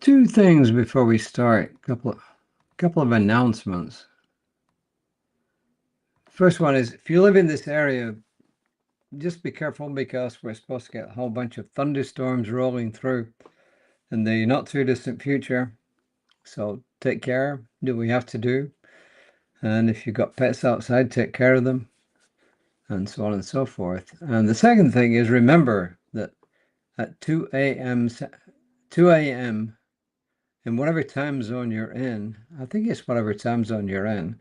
Two things before we start. Couple of announcements. First one is, if you live in this area, just be careful because we're supposed to get a whole bunch of thunderstorms rolling through in the not too distant future. So take care, do what we have to do. And if you've got pets outside, take care of them, and so on and so forth. And the second thing is, remember that at 2 a.m. in whatever time zone you're in, I think it's whatever time zone you're in,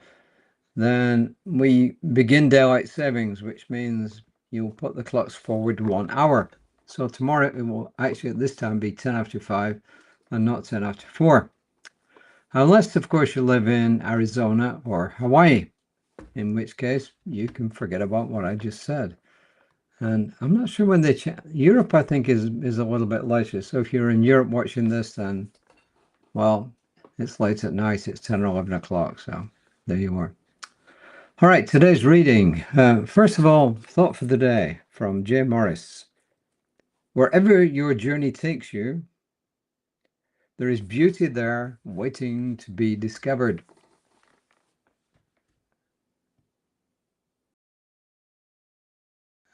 then we begin daylight savings, which means you'll put the clocks forward 1 hour. So tomorrow it will actually at this time be 10 after 5 and not 10 after 4. Unless, of course, you live in Arizona or Hawaii, in which case you can forget about what I just said. And I'm not sure when they Europe, I think, is a little bit later. So if you're in Europe watching this, then, well, it's late at night. It's 10 or 11 o'clock. So there you are. All right, today's reading. First of all, thought for the day from J. Morris. Wherever your journey takes you, there is beauty there waiting to be discovered.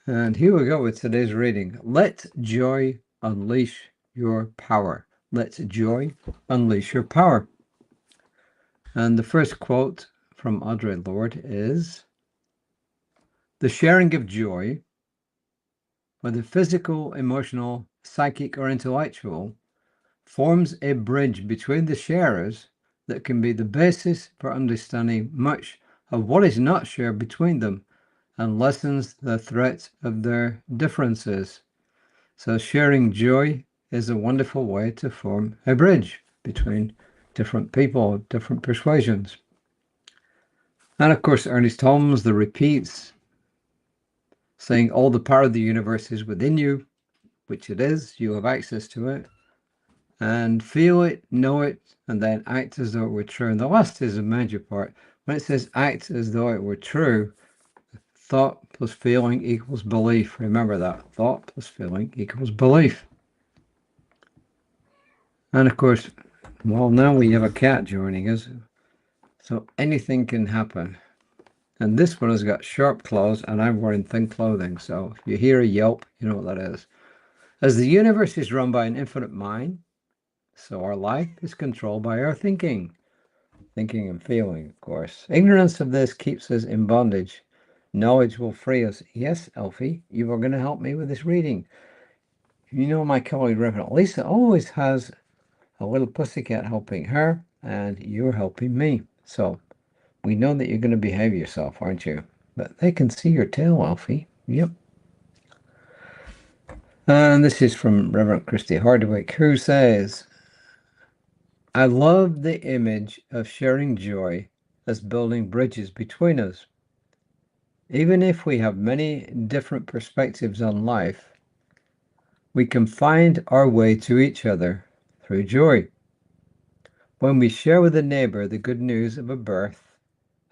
And here we go with today's reading. Let joy unleash your power. Let joy unleash your power. And the first quote from Audre Lorde is, the sharing of joy, whether physical, emotional, psychic, or intellectual, forms a bridge between the sharers that can be the basis for understanding much of what is not shared between them and lessens the threat of their differences. So sharing joy is a wonderful way to form a bridge between different people, different persuasions. And of course, Ernest Holmes, the repeats, saying all the power of the universe is within you, which it is, you have access to it, and feel it, know it, and then act as though it were true. And the last is a major part. When it says act as though it were true, thought plus feeling equals belief. Remember that. Thought plus feeling equals belief. And of course, well, now we have a cat joining us, so anything can happen. And this one has got sharp claws, and I'm wearing thin clothing. So if you hear a yelp, you know what that is. As the universe is run by an infinite mind, so our life is controlled by our thinking and feeling, of course. Ignorance of this keeps us in bondage. Knowledge will free us. Yes, Elfie, you are going to help me with this reading. You know, my colleague Reverend Lisa always has a little pussycat helping her, and you're helping me. So we know that you're going to behave yourself, aren't you? But they can see your tail, Elfie. Yep. And this is from Rev Christie Hardwick, who says, I love the image of sharing joy as building bridges between us. Even if we have many different perspectives on life, we can find our way to each other through joy. When we share with a neighbor the good news of a birth,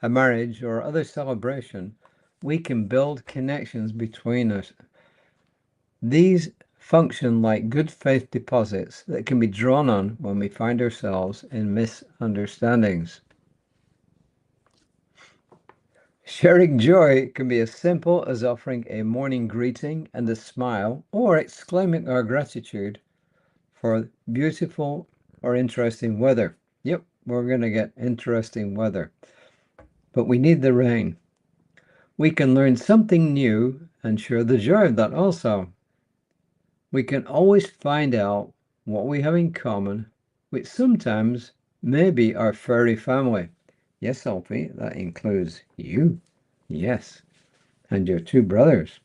a marriage, or other celebration, we can build connections between us. These function like good faith deposits that can be drawn on when we find ourselves in misunderstandings. Sharing joy can be as simple as offering a morning greeting and a smile, or exclaiming our gratitude for beautiful or interesting weather. Yep, we're going to get interesting weather, but we need the rain. We can learn something new and share the joy of that also. We can always find out what we have in common, which sometimes may be our furry family. Yes, Alfie, that includes you. Yes, and your two brothers.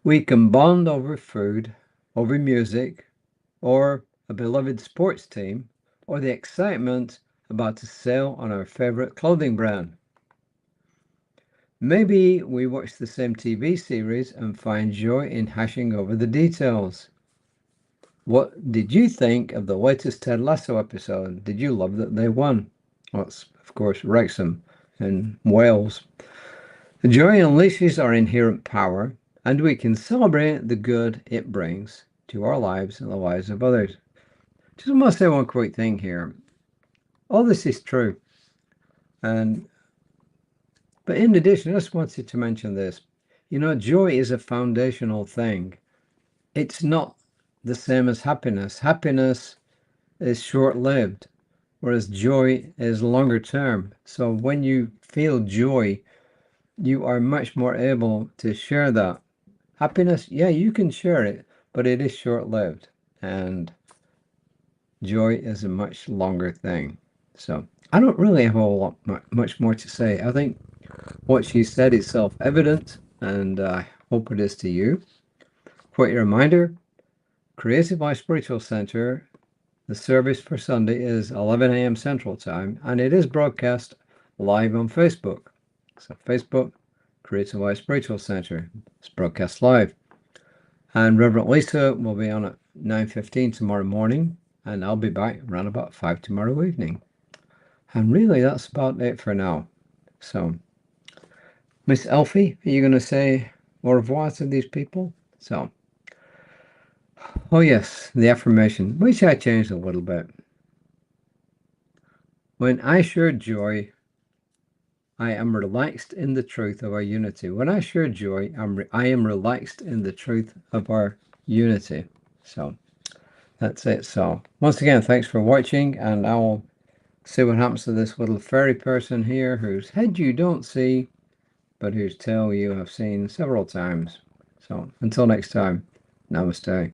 We can bond over food, over music, or a beloved sports team, or the excitement about a sale on our favorite clothing brand. Maybe we watch the same TV series and find joy in hashing over the details. What did you think of the latest Ted Lasso episode? Did you love that they won? Well, it's, of course, Wrexham in Wales. The joy unleashes our inherent power, and we can celebrate the good it brings to our lives and the lives of others. just want to say one quick thing here. All this is true. But in addition, I just wanted to mention this. You know, joy is a foundational thing. It's not the same as happiness. Happiness is short-lived, whereas joy is longer term. So when you feel joy, you are much more able to share that. Happiness, yeah, you can share it, but it is short-lived. And joy is a much longer thing. So I don't really have a lot much more to say. I think what she said is self-evident, and I hope it is to you. Quick reminder, Creative Life Spiritual Center, the service for Sunday is 11 a.m. Central Time, and it is broadcast live on Facebook. So Facebook, Creative Life Spiritual Center, it's broadcast live. And Reverend Lisa will be on at 9:15 tomorrow morning, and I'll be back around about 5 tomorrow evening. And really, that's about it for now. So, Miss Elfie, are you going to say au revoir to these people? So, oh yes, the affirmation, which I changed a little bit. When I share joy, I am relaxed in the truth of our unity. When I share joy, I am relaxed in the truth of our unity. So, that's it. So, once again, thanks for watching, and I'll see what happens to this little fairy person here whose head you don't see, but whose tail you have seen several times. So, until next time, namaste.